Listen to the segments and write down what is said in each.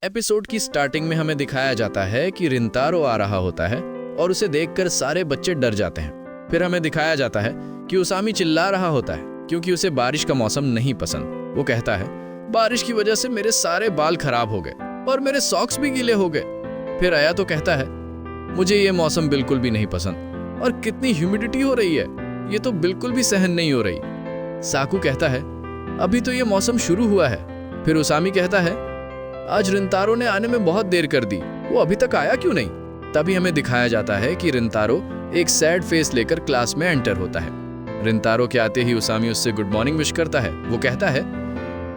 Episode की starting में हमें दिखाया जाता है कि रिंतारो आ रहा होता है और उसे देखकर सारे बच्चे डर जाते हैं। फिर हमें दिखाया जाता है कि उसामी चिल्ला रहा होता है क्योंकि उसे बारिश का मौसम नहीं पसंद। वो कहता है, बारिश की वजह से मेरे सारे बाल खराब हो गए और मेरे सॉक्स भी गीले हो गए। फिर आया तो कहता है, मुझे ये मौसम बिल्कुल भी नहीं पसंद और कितनी ह्यूमिडिटी हो रही है, ये तो बिल्कुल भी सहन नहीं हो रही। साकू कहता है, अभी तो ये मौसम शुरू हुआ है। फिर उसामी कहता है, आज रिंतारो ने आने में बहुत देर कर दी, वो अभी तक आया क्यों नहीं। तभी हमें दिखाया जाता है कि रिंतारो एक सैड फेस लेकर क्लास में एंटर होता है। रिंतारो के आते ही उसामी उससे गुड मॉर्निंग विश करता है। वो कहता है,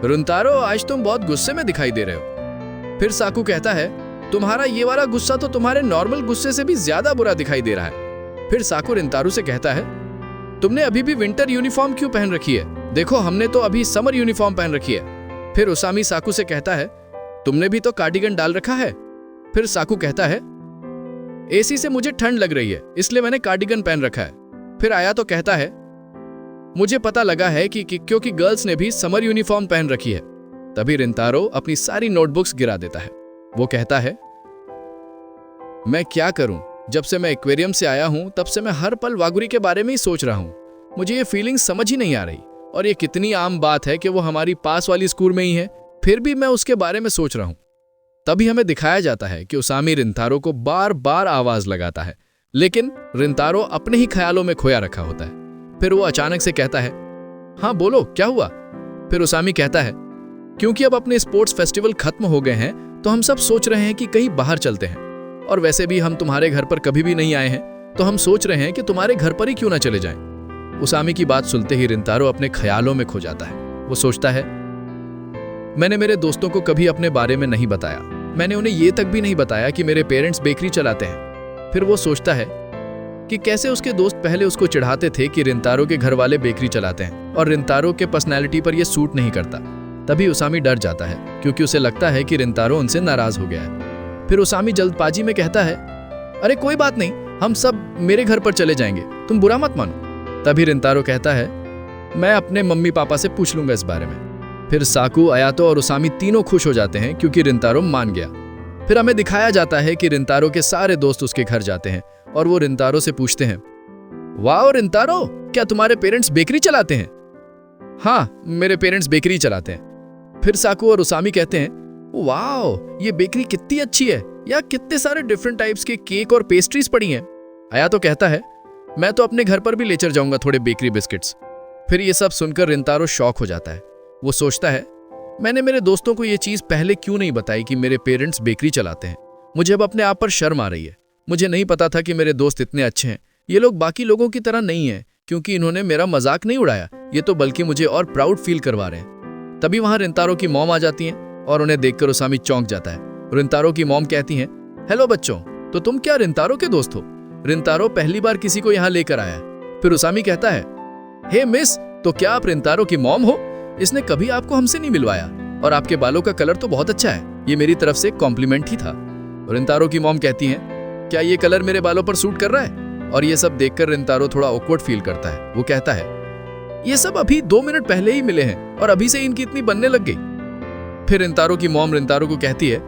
रिंतारो आज तुम बहुत गुस्से में दिखाई दे रहे हो। फिर साकू कहता है, तुम्हारा ये वाला गुस्सा तो तुम्हारे नॉर्मल गुस्से से भी ज्यादा बुरा दिखाई दे रहा है। फिर साकू रिंतारो से कहता है, तुमने अभी भी विंटर यूनिफॉर्म क्यों पहन रखी है, देखो हमने तो अभी समर यूनिफॉर्म पहन रखी है। फिर उसामी साकू से कहता है, तुमने भी तो कार्डिगन डाल रखा है। फिर साकू कहता है, एसी से मुझे ठंड लग रही है इसलिए मैंने कार्डिगन पहन रखा है। फिर आया तो कहता है, मुझे पता लगा है कि क्योंकि गर्ल्स ने भी समर यूनिफॉर्म पहन रखी है। तभी रिंतारो अपनी सारी नोटबुक्स गिरा देता है। वो कहता है, मैं क्या करूं, जब से मैं एक्वेरियम से आया हूं तब से मैं हर पल वागुरी के बारे में ही सोच रहा हूं। मुझे ये फीलिंग समझ ही नहीं आ रही और ये कितनी आम बात है कि वो हमारी पास वाली स्कूल में ही है, फिर भी मैं उसके बारे में सोच रहा हूं। तभी हमें दिखाया जाता है कि उसामी रिंतारो को बार बार आवाज लगाता है, लेकिन रिंतारो अपने ही ख्यालों में खोया रखा होता है। फिर वो अचानक से कहता है, हाँ बोलो क्या हुआ। फिर उसामी कहता है, क्योंकि अब अपने स्पोर्ट्स फेस्टिवल खत्म हो गए हैं तो हम सब सोच रहे हैं कि कहीं बाहर चलते हैं, और वैसे भी हम तुम्हारे घर पर कभी भी नहीं आए हैं तो हम सोच रहे हैं कि तुम्हारे घर पर ही क्यों ना चले जाएं। उसामी की बात सुनते ही रिंतारो अपने ख्यालों में खो जाता है। वो सोचता है, मैंने मेरे दोस्तों को कभी अपने बारे में नहीं बताया, मैंने उन्हें ये तक भी नहीं बताया कि मेरे पेरेंट्स बेकरी चलाते हैं। फिर वो सोचता है कि कैसे उसके दोस्त पहले उसको चिढ़ाते थे कि रिंतारो के घर वाले बेकरी चलाते हैं और रिंतारो के पर्सनैलिटी पर यह सूट नहीं करता। तभी उसामी डर जाता है क्योंकि उसे लगता है कि रिंतारो उनसे नाराज हो गया है। फिर उसामी जल्दबाजी में कहता है, अरे कोई बात नहीं, हम सब मेरे घर पर चले जाएंगे, तुम बुरा मत मानो। तभी रिंतारो कहता है, मैं अपने मम्मी पापा से पूछ लूंगा इस बारे में। फिर साकू, आयातो और उसामी तीनों खुश हो जाते हैं क्योंकि रिंतारो मान गया। फिर हमें दिखाया जाता है कि रिंतारो के सारे दोस्त उसके घर जाते हैं और वो रिंतारो से पूछते हैं, वाह रिंतारो, क्या तुम्हारे पेरेंट्स बेकरी चलाते हैं। हाँ, मेरे पेरेंट्स बेकरी चलाते हैं। फिर साकू और उसामी कहते हैं, वाह ये बेकरी कितनी अच्छी है, या कितने सारे डिफरेंट टाइप्स के केक और पेस्ट्रीज पड़ी हैं। आयातो कहता है, मैं तो अपने घर पर भी लेकर जाऊंगा थोड़े बेकरी बिस्किट्स। फिर ये सब सुनकर रिंतारो शॉक हो जाता है। वो सोचता है, मैंने मेरे दोस्तों को ये चीज पहले क्यों नहीं बताई कि मेरे पेरेंट्स बेकरी चलाते हैं। मुझे अब अपने आप पर शर्म आ रही है। मुझे नहीं पता था कि मेरे दोस्त इतने अच्छे हैं। ये लोग बाकी लोगों की तरह नहीं हैं क्योंकि इन्होंने मेरा मजाक नहीं उड़ाया, ये तो बल्कि मुझे और प्राउड फील करवा रहे हैं। तभी वहां रिंतारो की मॉम आ जाती हैं और उन्हें देखकर उसामी चौंक जाता है। रिंतारो की मॉम कहती हैं, हेलो बच्चों, तो तुम क्या रिंतारो के दोस्त हो। रिंतारो पहली बार किसी को यहाँ लेकर आया है। फिर उसामी कहता है, हे मिस, तो क्या आप रिंतारो की मॉम हो। इसने कभी आपको हमसे नहीं मिलवाया और आपके बालों का कलर तो बहुत अच्छा है, ये मेरी तरफ से कॉम्प्लीमेंट ही था। रिंतारो की मॉम कहती हैं, क्या ये कलर मेरे बालों पर सूट कर रहा है। और ये सब देखकर रिंतारो थोड़ा ऑकवर्ड फील करता है। वो कहता है, ये सब अभी 2 मिनट पहले ही मिले हैं और अभी से इनकी इतनी बनने लग गई। फिर रिंतारो की मॉम रिंतारो को कहती है,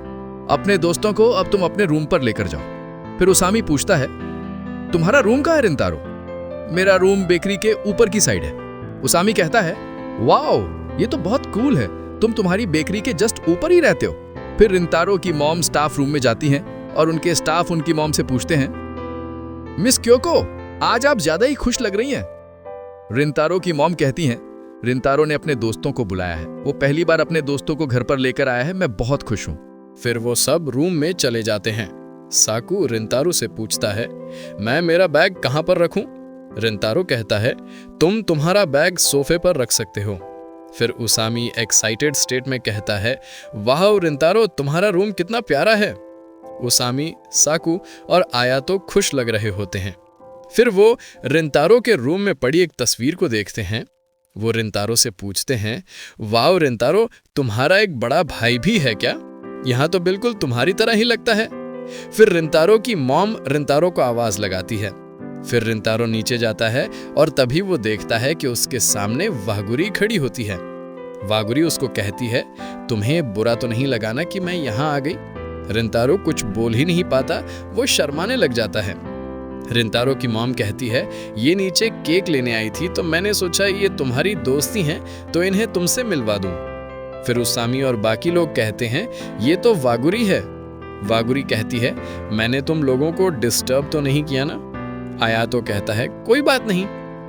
अपने दोस्तों को अब तुम अपने रूम पर लेकर जाओ। फिर उसामी पूछता है, तुम्हारा रूम कहाँ है रिंतारो। मेरा रूम बेकरी के ऊपर की साइड है। उसामी कहता है, वाओ ये तो बहुत कूल है, तुम तुम्हारी बेकरी के जस्ट ऊपर ही रहते हो। फिर रिंतारो की मॉम स्टाफ रूम में जाती हैं और उनके स्टाफ उनकी मॉम से पूछते हैं, मिस क्योको, आज आप ज्यादा ही खुश लग रही हैं। रिंतारो की मॉम कहती हैं, रिंतारो ने अपने दोस्तों को बुलाया है, वो पहली बार अपने दोस्तों को घर पर लेकर आया है, मैं बहुत खुश हूं। फिर वो सब रूम में चले जाते हैं। साकू रिंतारो से पूछता है, मैं मेरा बैग कहां पर रखूं। रिंतारो कहता है, तुम तुम्हारा बैग सोफे पर रख सकते हो। फिर उसामी एक्साइटेड स्टेट में कहता है, वाह रिंतारो, तुम्हारा रूम कितना प्यारा है। उसामी, साकू और आयातो खुश लग रहे होते हैं। फिर वो रिंतारो के रूम में पड़ी एक तस्वीर को देखते हैं। वो रिंतारो से पूछते हैं, वाह रिंतारो, तुम्हारा एक बड़ा भाई भी है क्या। यहां तो बिल्कुल तुम्हारी तरह ही लगता है। फिर रिंतारो की मॉम रिंतारो को आवाज लगाती है। फिर रिंतारो नीचे जाता है और तभी वो देखता है कि उसके सामने वागुरी खड़ी होती है। वागुरी उसको कहती है, तुम्हें बुरा तो नहीं लगा ना कि मैं यहाँ आ गई? रिंतारो कुछ बोल ही नहीं पाता, वो शर्माने लग जाता है। रिंतारो की मॉम कहती है, ये नीचे केक लेने आई थी तो मैंने सोचा ये तुम्हारी दोस्ती हैं तो इन्हें तुमसे मिलवा दूं। फिर उसामी और बाकी लोग कहते हैं, ये तो वागुरी है। वागुरी कहती है, मैंने तुम लोगों को डिस्टर्ब तो नहीं किया ना? आयातो कहता है, कोई बात नहीं।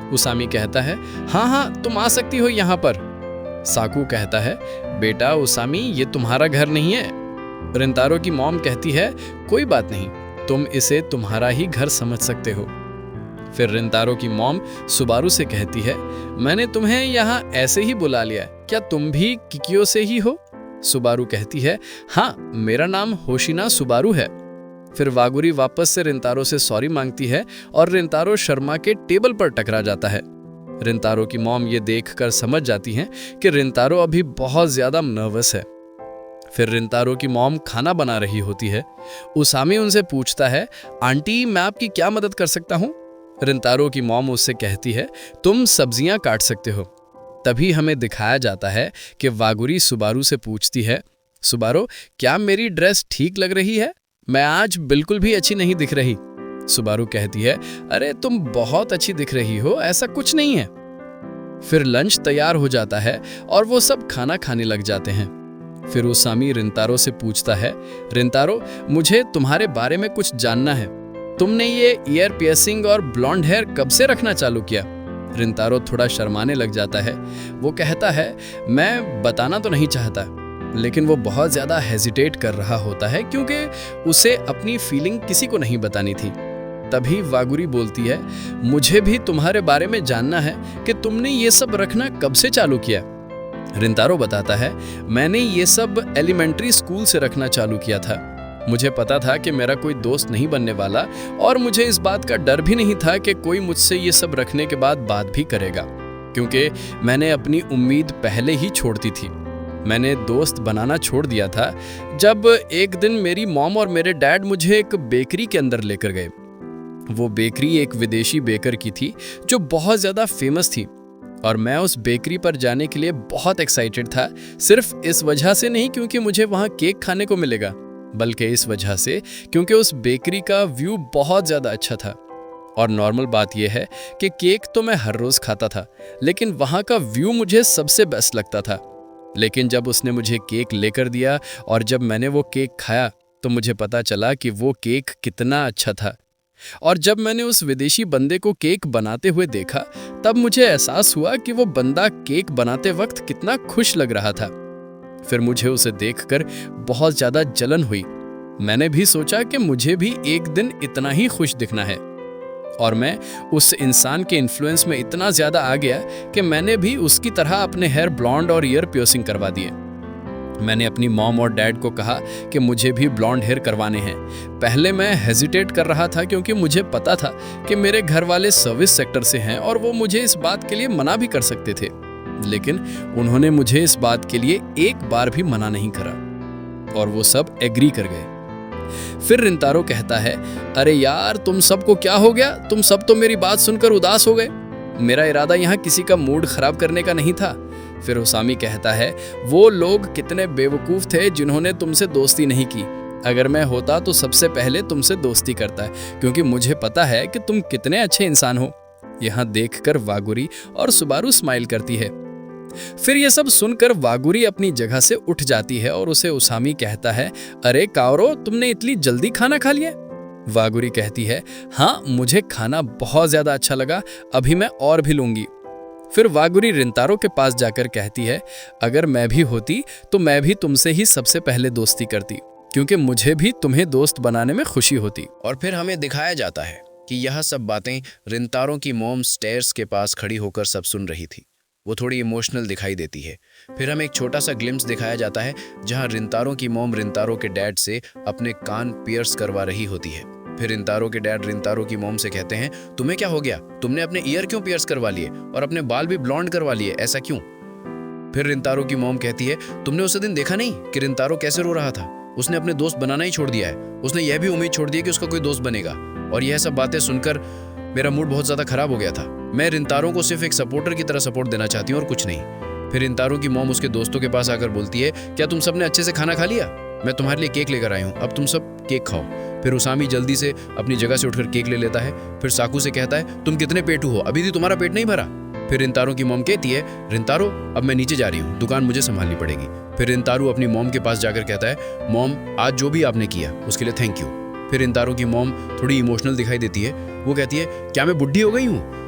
उसामी कहता है, हाँ तुम आ सकती हो यहाँ पर। साकू कहता है, बेटा उसामी, ये तुम्हारा घर नहीं है। रिंतारो की मॉम कहती है, कोई बात नहीं, तुम इसे तुम्हारा ही घर समझ सकते हो। फिर रिंतारो की मॉम सुबारू से कहती है, मैंने तुम्हें यहाँ ऐसे ही बुला लिया, क्या तुम भी किकियो से ही हो? सुबारू कहती है, हाँ, मेरा नाम होशिना सुबारू है। फिर वागुरी वापस से रिंतारो से सॉरी मांगती है और रिंतारो शर्मा के टेबल पर टकरा जाता है। रिंतारो की मॉम ये देखकर समझ जाती हैं कि रिंतारो अभी बहुत ज्यादा नर्वस है। फिर रिंतारो की मॉम खाना बना रही होती है। उसामी उनसे पूछता है, आंटी मैं आपकी क्या मदद कर सकता हूँ? रिंतारो की मॉम उससे कहती है, तुम सब्जियां काट सकते हो। तभी हमें दिखाया जाता है कि वागुरी सुबारू से पूछती है, सुबारो क्या मेरी ड्रेस ठीक लग रही है? मैं आज बिल्कुल भी अच्छी नहीं दिख रही। सुबारू कहती है, अरे तुम बहुत अच्छी दिख रही हो, ऐसा कुछ नहीं है। फिर लंच तैयार हो जाता है और वो सब खाना खाने लग जाते हैं। फिर उसामी रिंतारो से पूछता है, रिंतारो मुझे तुम्हारे बारे में कुछ जानना है। तुमने ये ईयर पियर्सिंग और ब्लॉन्ड हेयर कब से रखना चालू किया? रिंतारो थोड़ा शर्माने लग जाता है। वो कहता है, मैं बताना तो नहीं चाहता, लेकिन वो बहुत ज्यादा हेजिटेट कर रहा होता है क्योंकि उसे अपनी फीलिंग किसी को नहीं बतानी थी। तभी वागुरी बोलती है, मुझे भी तुम्हारे बारे में जानना है कि तुमने ये सब रखना कब से चालू किया? रिंतारो बताता है, मैंने ये सब एलिमेंट्री स्कूल से रखना चालू किया था। मुझे पता था कि मेरा कोई दोस्त नहीं बनने वाला और मुझे इस बात का डर भी नहीं था कि कोई मुझसे ये सब रखने के बाद बात भी करेगा, क्योंकि मैंने अपनी उम्मीद पहले ही छोड़ दी थी। मैंने दोस्त बनाना छोड़ दिया था जब एक दिन मेरी मॉम और मेरे डैड मुझे एक बेकरी के अंदर लेकर गए। वो बेकरी एक विदेशी बेकर की थी जो बहुत ज़्यादा फेमस थी और मैं उस बेकरी पर जाने के लिए बहुत एक्साइटेड था, सिर्फ इस वजह से नहीं क्योंकि मुझे वहाँ केक खाने को मिलेगा, बल्कि इस वजह से क्योंकि उस बेकरी का व्यू बहुत ज़्यादा अच्छा था। और नॉर्मल बात यह है कि केक तो मैं हर रोज़ खाता था, लेकिन वहाँ का व्यू मुझे सबसे बेस्ट लगता था। लेकिन जब उसने मुझे केक लेकर दिया और जब मैंने वो केक खाया तो मुझे पता चला कि वो केक कितना अच्छा था। और जब मैंने उस विदेशी बंदे को केक बनाते हुए देखा तब मुझे एहसास हुआ कि वो बंदा केक बनाते वक्त कितना खुश लग रहा था। फिर मुझे उसे देखकर बहुत ज्यादा जलन हुई। मैंने भी सोचा कि मुझे भी एक दिन इतना ही खुश दिखना है, और मैं उस इंसान के इन्फ्लुएंस में इतना ज्यादा आ गया कि मैंने भी उसकी तरह अपने हेयर ब्लॉन्ड और ईयर पियर्सिंग करवा दिए। मैंने अपनी मॉम और डैड को कहा कि मुझे भी ब्लॉन्ड हेयर करवाने हैं। पहले मैं हेजिटेट कर रहा था क्योंकि मुझे पता था कि मेरे घर वाले सर्विस सेक्टर से हैं और वो मुझे इस बात के लिए मना भी कर सकते थे, लेकिन उन्होंने मुझे इस बात के लिए एक बार भी मना नहीं करा और वो सब एग्री कर गए। फिर रिंतारो कहता है, अरे यार तुम सबको क्या हो गया? तुम सब तो मेरी बात सुनकर उदास हो गए। मेरा इरादा यहाँ किसी का मूड खराब करने का नहीं था। फिर उसामी कहता है, वो लोग कितने बेवकूफ थे जिन्होंने तुमसे दोस्ती नहीं की। अगर मैं होता तो सबसे पहले तुमसे दोस्ती करता है, क्योंकि मुझे पता है कि तुम कितने अच्छे इंसान हो। यहाँ देखकर वागुरी और सुबारू स्माइल करती है। फिर ये सब सुनकर वागुरी अपनी जगह से उठ जाती है और उसे उसामी कहता है, अरे काओरो, तुमने इतनी जल्दी खाना खा लिया? वागुरी कहती है, हाँ मुझे खाना बहुत ज्यादा अच्छा लगा, अभी मैं और भी लूंगी। फिर वागुरी रिंतारो के पास जाकर कहती है, अगर मैं भी होती तो मैं भी तुमसे ही सबसे पहले दोस्ती करती, क्योंकि मुझे भी तुम्हें दोस्त बनाने में खुशी होती। और फिर हमें दिखाया जाता है कि यह सब बातें रिंतारो की मॉम स्टेयर्स के पास खड़ी होकर सब सुन रही थी। वो थोड़ी इमोशनल दिखाई देती है। फिर हमें एक छोटा सा ग्लिम्स दिखाया जाता है जहां रिंतारो की मॉम रिंतारो के डैड से अपने कान पियर्स करवा रही होती है। फिर रिंतारो के डैड रिंतारो की मॉम से कहते हैं, तुम्हें क्या हो गया? तुमने अपने ईयर क्यों पियर्स करवा लिए और अपने बाल भी ब्लॉन्ड करवा लिए, ऐसा क्यों? फिर रिंतारो की मॉम कहती है, तुमने उस दिन देखा नहीं कि रिंतारो कैसे रो रहा था? उसने अपने दोस्त बनाना ही छोड़ दिया है। उसने यह भी उम्मीद छोड़ दी कि उसका कोई दोस्त बनेगा। और यह सब बातें सुनकर मेरा मूड बहुत ज़्यादा खराब हो गया था। मैं रिंतारो को सिर्फ एक सपोर्टर की तरह सपोर्ट देना चाहती हूँ और कुछ नहीं। फिर रिंतारो की मॉम उसके दोस्तों के पास आकर बोलती है, क्या तुम सबने अच्छे से खाना खा लिया? मैं तुम्हारे लिए केक लेकर आई हूँ, अब तुम सब केक खाओ। फिर उसामी जल्दी से अपनी जगह से उठकर केक ले लेता है। फिर साकू से कहता है, तुम कितने पेटू हो, अभी भी तुम्हारा पेट नहीं भरा? फिर रिंतारो की मॉम कहती है, रिंतारो अब मैं नीचे जा रही हूँ, दुकान मुझे संभालनी पड़ेगी। फिर रिंतारो अपनी मॉम के पास जाकर कहता है, मॉम आज जो भी आपने किया उसके लिए थैंक यू। फिर रिंतारो की मॉम थोड़ी इमोशनल दिखाई देती है। वो कहती है, क्या मैं बुढ़ी हो गई हूँ?